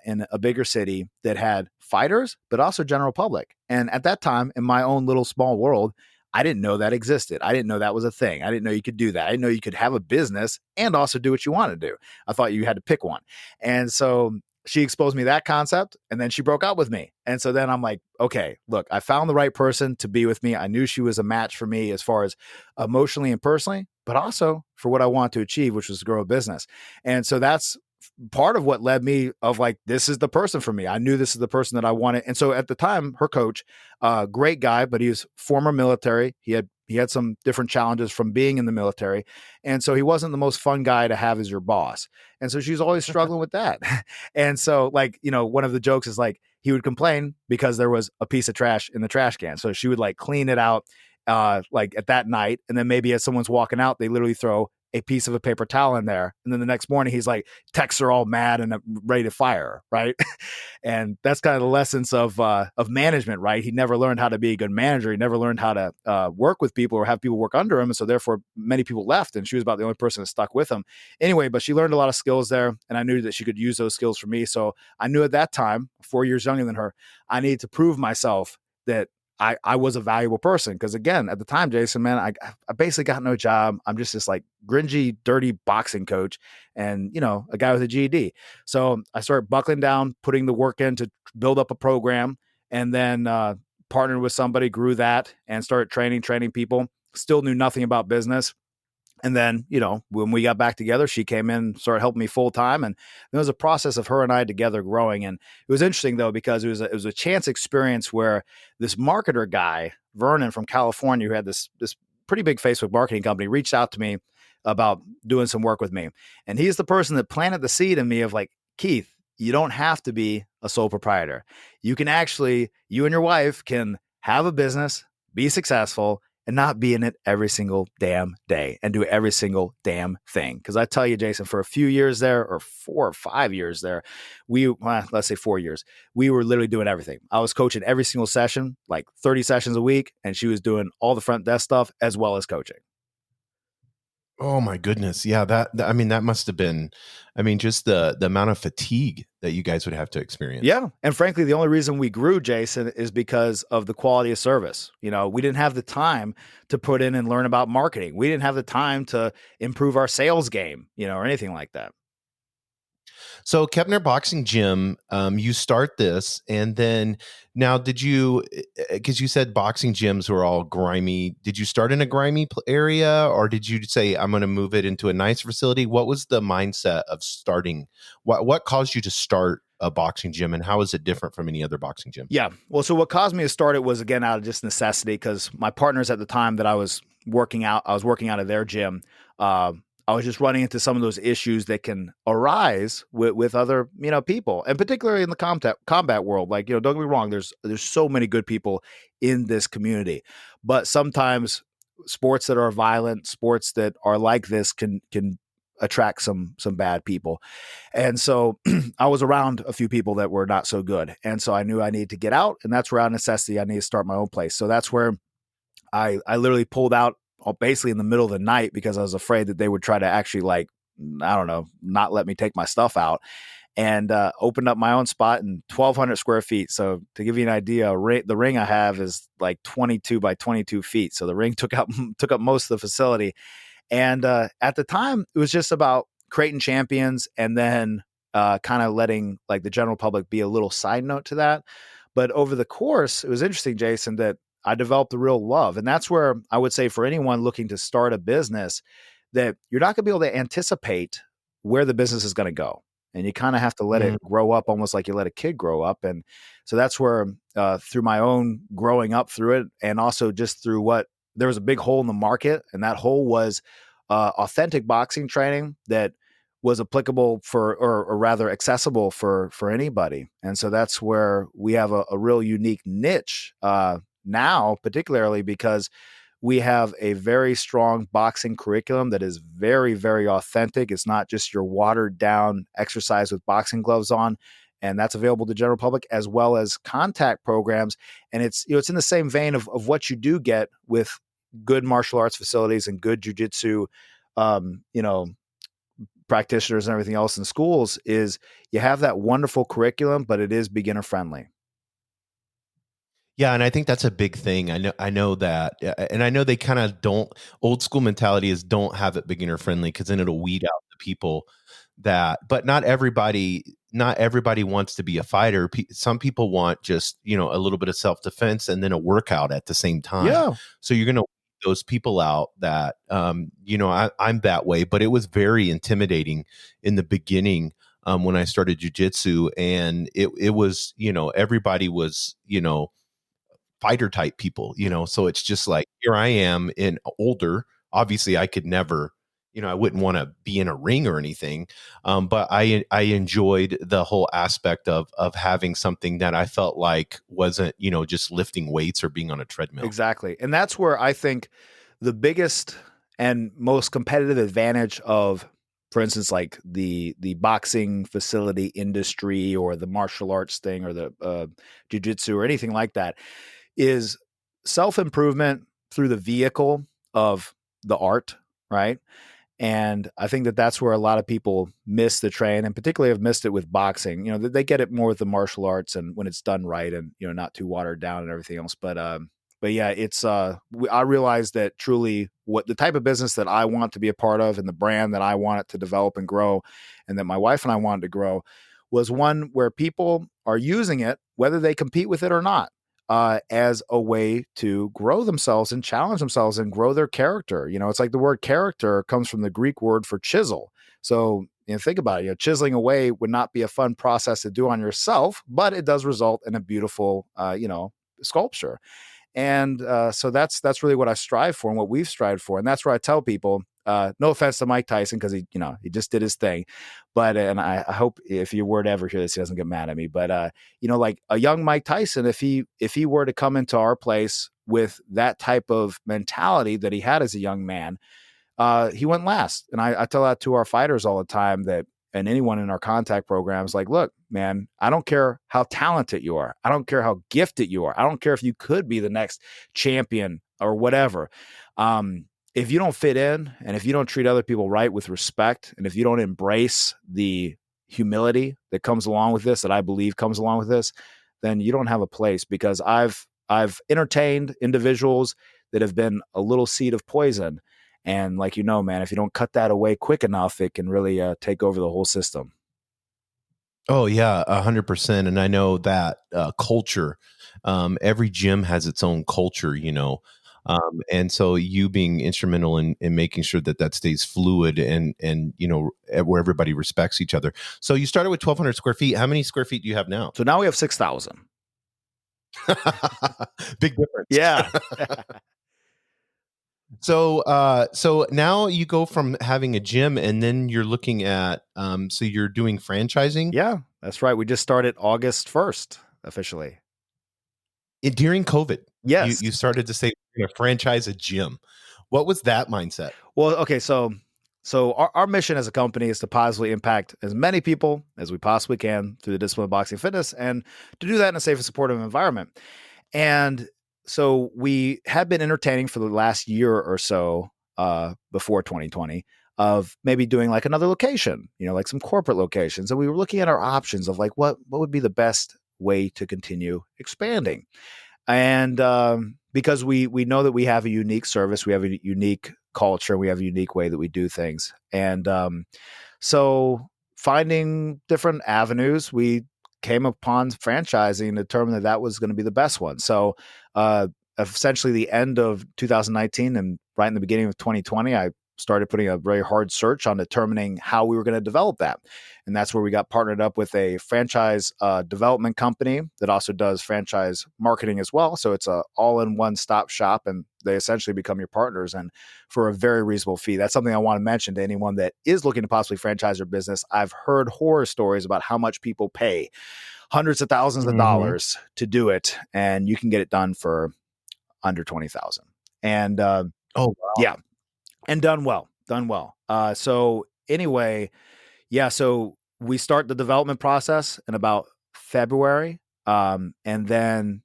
in a bigger city that had fighters, but also general public. And at that time, in my own little small world, I didn't know that existed. I didn't know that was a thing. I didn't know you could do that. I didn't know you could have a business and also do what you want to do. I thought you had to pick one. And so she exposed me that concept, and then she broke up with me. And so then I'm like, okay, look, I found the right person to be with me. I knew she was a match for me as far as emotionally and personally, but also for what I want to achieve, which was to grow a business. And so that's part of what led me of like, this is the person for me. I knew this is the person that I wanted. And so at the time, her coach, great guy, but he was former military. He had some different challenges from being in the military. And so he wasn't the most fun guy to have as your boss. And so she was always struggling with that. And so like, one of the jokes is like, he would complain because there was a piece of trash in the trash can. So she would like clean it out like at that night. And then maybe as someone's walking out, they literally throw a piece of a paper towel in there. And then the next morning he's like, texts are all mad and ready to fire her, right? And that's kind of the lessons of management, right? He never learned how to be a good manager. He never learned how to work with people or have people work under him. And so therefore many people left, and she was about the only person that stuck with him. Anyway, but she learned a lot of skills there, and I knew that she could use those skills for me. So I knew at that time, 4 years younger than her, I needed to prove myself that I was a valuable person. Because again, at the time, Jason, man, I basically got no job. I'm just this like gringy, dirty boxing coach and, a guy with a GED. So I started buckling down, putting the work in to build up a program, and then partnered with somebody, grew that, and started training people. Still knew nothing about business. And then, when we got back together, she came in, started helping me full time. And there was a process of her and I together growing. And it was interesting, though, because it was a chance experience where this marketer guy, Vernon from California, who had this pretty big Facebook marketing company, reached out to me about doing some work with me. And he's the person that planted the seed in me of like, Keith, you don't have to be a sole proprietor. You can actually, you and your wife can have a business, be successful, and not be in it every single damn day and do every single damn thing. Because I tell you, Jason, for a few years there, or 4 or 5 years there, let's say 4 years, we were literally doing everything. I was coaching every single session, like 30 sessions a week, and she was doing all the front desk stuff as well as coaching. Oh my goodness. Yeah. I mean, that must've been, just the amount of fatigue that you guys would have to experience. Yeah. And frankly, the only reason we grew, Jason, is because of the quality of service. We didn't have the time to put in and learn about marketing. We didn't have the time to improve our sales game, or anything like that. So Keppner Boxing Gym, you start this, and then now did you, because you said boxing gyms were all grimy, did you start in a grimy area, or did you say, I'm going to move it into a nice facility? What was the mindset of starting? What caused you to start a boxing gym, and how is it different from any other boxing gym? Yeah. Well, so what caused me to start it was, again, out of just necessity, because my partners at the time that I was working out of their gym. I was just running into some of those issues that can arise with other, people, and particularly in the combat world. Like, don't get me wrong, there's so many good people in this community, but sometimes sports that are violent, sports that are like this can attract some bad people. And so I was around a few people that were not so good. And so I knew I needed to get out, and that's where out of necessity, I need to start my own place. So that's where I literally pulled out basically in the middle of the night, because I was afraid that they would try to actually, like, I don't know, not let me take my stuff out, and opened up my own spot in 1,200 square feet. So to give you an idea, the ring I have is like 22 by 22 feet. So the ring took up most of the facility. And at the time, it was just about creating champions, and then kind of letting like the general public be a little side note to that. But over the course, it was interesting, Jason, that I developed a real love. And that's where I would say for anyone looking to start a business, that you're not going to be able to anticipate where the business is going to go. And you kind of have to let it grow up, almost like you let a kid grow up. And so that's where through my own growing up through it, and also just through there was a big hole in the market. And that hole was authentic boxing training that was applicable for, or rather accessible for anybody. And so that's where we have a real unique niche now, particularly because we have a very strong boxing curriculum that is very, very authentic. It's not just your watered down exercise with boxing gloves on. And that's available to the general public, as well as contact programs. And it's in the same vein of what you do get with good martial arts facilities and good jujitsu, practitioners and everything else in schools. Is you have that wonderful curriculum, but it is beginner friendly. Yeah, and I think that's a big thing. I know that, and I know they kind of don't. Old school mentality is don't have it beginner friendly because then it'll weed out the people that. But not everybody wants to be a fighter. Some people want just a little bit of self defense and then a workout at the same time. Yeah, So you're gonna weed those people out that I'm that way. But it was very intimidating in the beginning. When I started jujitsu, and it was, everybody was, fighter type people, so it's just like, here I am in older. Obviously I could never, I wouldn't want to be in a ring or anything. But I enjoyed the whole aspect of having something that I felt like wasn't, just lifting weights or being on a treadmill. exactly. And that's where I think the biggest and most competitive advantage of, for instance, like the boxing facility industry or the martial arts thing or the jiu-jitsu or anything like that is self-improvement through the vehicle of the art, right? And I think that that's where a lot of people miss the train, and particularly have missed it with boxing. They get it more with the martial arts and when it's done right and, not too watered down and everything else. But yeah, it's, I realized that truly what the type of business that I want to be a part of and the brand that I want it to develop and grow, and that my wife and I wanted to grow, was one where people are using it, whether they compete with it or not, as a way to grow themselves and challenge themselves and grow their character. It's like the word character comes from the Greek word for chisel. So, think about it. Chiseling away would not be a fun process to do on yourself, but it does result in a beautiful, sculpture. And so that's really what I strive for and what we've strived for. And that's where I tell people, no offense to Mike Tyson, because he just did his thing. But and I hope if you were to ever hear this, he doesn't get mad at me. But like a young Mike Tyson, if he were to come into our place with that type of mentality that he had as a young man, he went last. And I tell that to our fighters all the time, that, and anyone in our contact programs, like, look, man, I don't care how talented you are. I don't care how gifted you are. I don't care if you could be the next champion or whatever. If you don't fit in, and if you don't treat other people right with respect, and if you don't embrace the humility that comes along with this, that I believe comes along with this, then you don't have a place. Because I've entertained individuals that have been a little seed of poison. And like, man, if you don't cut that away quick enough, it can really take over the whole system. Oh yeah, 100%. And I know that culture, every gym has its own culture, and so you being instrumental in making sure that stays fluid and where everybody respects each other. So you started with 1,200 square feet. How many square feet do you have now? So now we have 6,000. Big difference. Yeah. So now you go from having a gym, and then you're looking at so you're doing franchising. Yeah, that's right. We just started August 1st officially. During COVID. Yes. You started to say, we're going to franchise a gym. What was that mindset? Well, okay, so our mission as a company is to positively impact as many people as we possibly can through the discipline of boxing fitness, and to do that in a safe and supportive environment. And so we had been entertaining for the last year or so, before 2020, of maybe doing like another location, like some corporate locations. And we were looking at our options of like, what would be the best way to continue expanding. And because we know that we have a unique service, we have a unique culture, we have a unique way that we do things. And so finding different avenues, we came upon franchising and determined that was going to be the best one. So essentially the end of 2019 and right in the beginning of 2020, I started putting a very hard search on determining how we were going to develop that. And that's where we got partnered up with a franchise development company that also does franchise marketing as well. So it's a all-in-one stop shop, and they essentially become your partners, and for a very reasonable fee. That's something I want to mention to anyone that is looking to possibly franchise their business. I've heard horror stories about how much people pay hundreds of thousands of dollars to do it, and you can get it done for under 20,000. And Oh, wow. Yeah. And done well. So anyway, yeah, so we start the development process in about February. And then,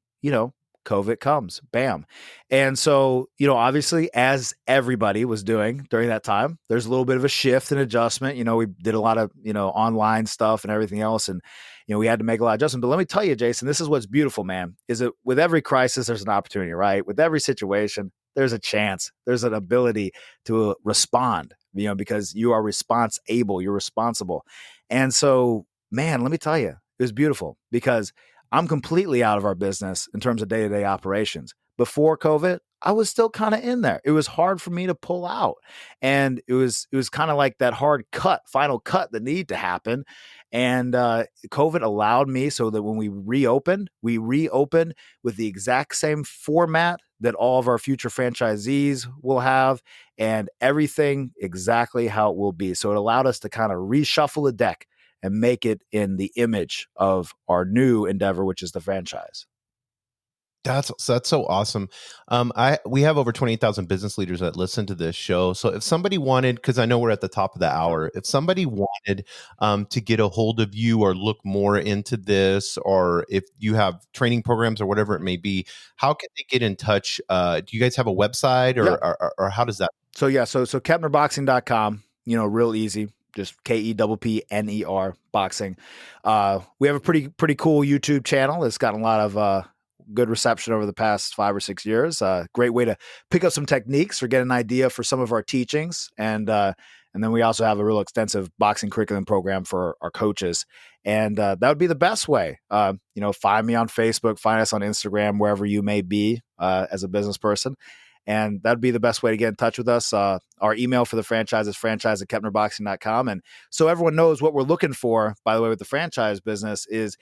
COVID comes, bam. And so, obviously, as everybody was doing during that time, there's a little bit of a shift and adjustment. We did a lot of, online stuff and everything else. And, we had to make a lot of adjustments. But let me tell you, Jason, this is what's beautiful, man, is that with every crisis, there's an opportunity, right? With every situation, there's a chance, there's an ability to respond, because you are you're responsible. And so, man, let me tell you, it was beautiful because I'm completely out of our business in terms of day-to-day operations. Before COVID, I was still kind of in there. It was hard for me to pull out. And it was kind of like that hard final cut that needed to happen. And COVID allowed me so that when we reopened with the exact same format that all of our future franchisees will have and everything exactly how it will be. So it allowed us to kind of reshuffle the deck and make it in the image of our new endeavor, which is the franchise. That's so awesome. We have over 20,000 business leaders that listen to this show. So if somebody wanted, because I know we're at the top of the hour, if somebody wanted to get a hold of you or look more into this, or if you have training programs or whatever it may be, how can they get in touch? Do you guys have a website or how does that? So KeppnerBoxing.com, real easy. Just KEPPNER boxing. We have a pretty cool YouTube channel. It's gotten a lot of good reception over the past 5 or 6 years. Great way to pick up some techniques or get an idea for some of our teachings. And then we also have a real extensive boxing curriculum program for our coaches. And that would be the best way. Find me on Facebook, find us on Instagram, wherever you may be as a business person. And that'd be the best way to get in touch with us. Our email for the franchise is franchise@KeppnerBoxing.com. And so everyone knows what we're looking for, by the way, with the franchise business is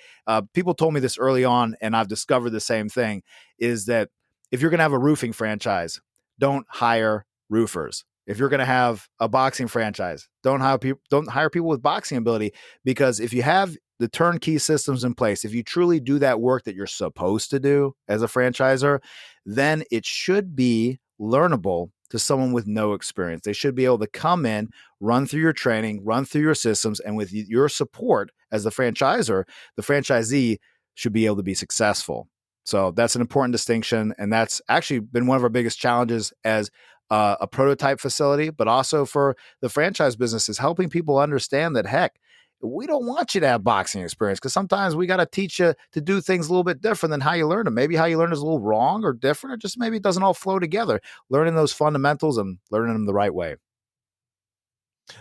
people told me this early on, and I've discovered the same thing, is that if you're going to have a roofing franchise, don't hire roofers. If you're going to have a boxing franchise, don't hire people with boxing ability, because if you have the turnkey systems in place, if you truly do that work that you're supposed to do as a franchisor, then it should be learnable to someone with no experience. They should be able to come in, run through your training, run through your systems, and with your support as the franchisor, the franchisee should be able to be successful. So that's an important distinction. And that's actually been one of our biggest challenges as a prototype facility, but also for the franchise business, is helping people understand that, heck, we don't want you to have boxing experience, because sometimes we got to teach you to do things a little bit different than how you learn them. Maybe how you learn is a little wrong or different, or just maybe it doesn't all flow together. Learning those fundamentals and learning them the right way.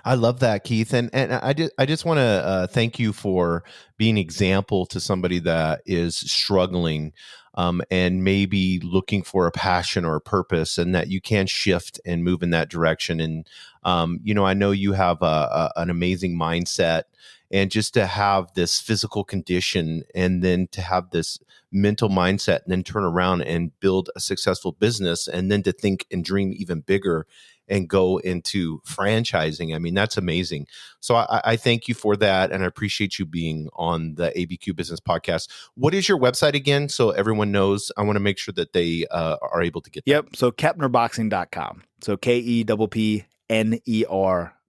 I love that, Keith. And I just want to thank you for being an example to somebody that is struggling and maybe looking for a passion or a purpose, and that you can shift and move in that direction. And, I know you have an amazing mindset, and just to have this physical condition and then to have this mental mindset and then turn around and build a successful business, and then to think and dream even bigger and go into franchising. I mean, that's amazing. So I thank you for that. And I appreciate you being on the ABQ Business Podcast. What is your website again? So everyone knows. I want to make sure that they are able to get that. Yep. So KeppnerBoxing.com. So KEPPNER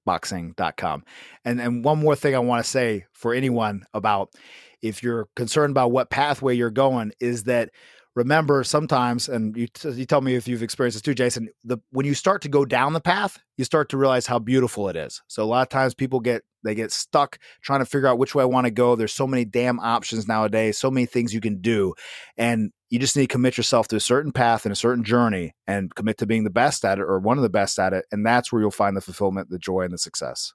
boxing.com. And one more thing I want to say for anyone about, if you're concerned about what pathway you're going, is that remember sometimes, and you tell me if you've experienced this too, Jason, when you start to go down the path, you start to realize how beautiful it is. So a lot of times people get stuck trying to figure out which way I want to go. There's so many damn options nowadays, so many things you can do. And you just need to commit yourself to a certain path and a certain journey, and commit to being the best at it, or one of the best at it. And that's where you'll find the fulfillment, the joy, and the success.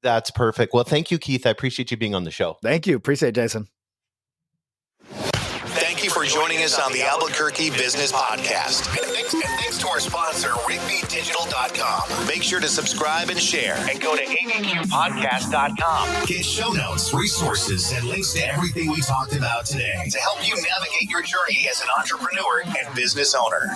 That's perfect. Well, thank you, Keith. I appreciate you being on the show. Thank you. Appreciate it, Jason. Thank you for joining us on the Albuquerque Business Podcast. And thanks to our sponsor, RigbyDigital.com. Make sure to subscribe and share, and go to abqpodcast.com. Get show notes, resources, and links to everything we talked about today to help you navigate your journey as an entrepreneur and business owner.